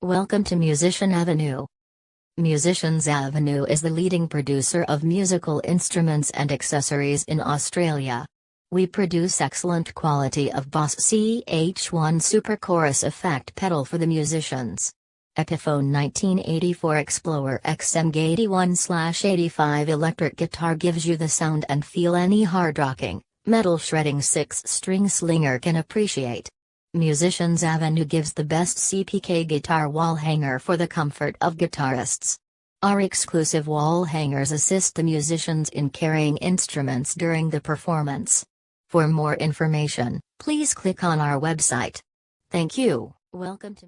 Welcome to Musician Avenue. Musicians Avenue is the leading producer of musical instruments and accessories in Australia. We produce excellent quality of Boss CH1 Super Chorus effect pedal for the musicians. Epiphone 1984 Explorer XM81/85 electric guitar gives you the sound and feel any hard rocking, metal shredding 6-string slinger can appreciate. Musicians Avenue gives the best CPK guitar wall hanger for the comfort of guitarists. Our exclusive wall hangers assist the musicians in carrying instruments during the performance. For more information, please click on our website. Thank you. Welcome to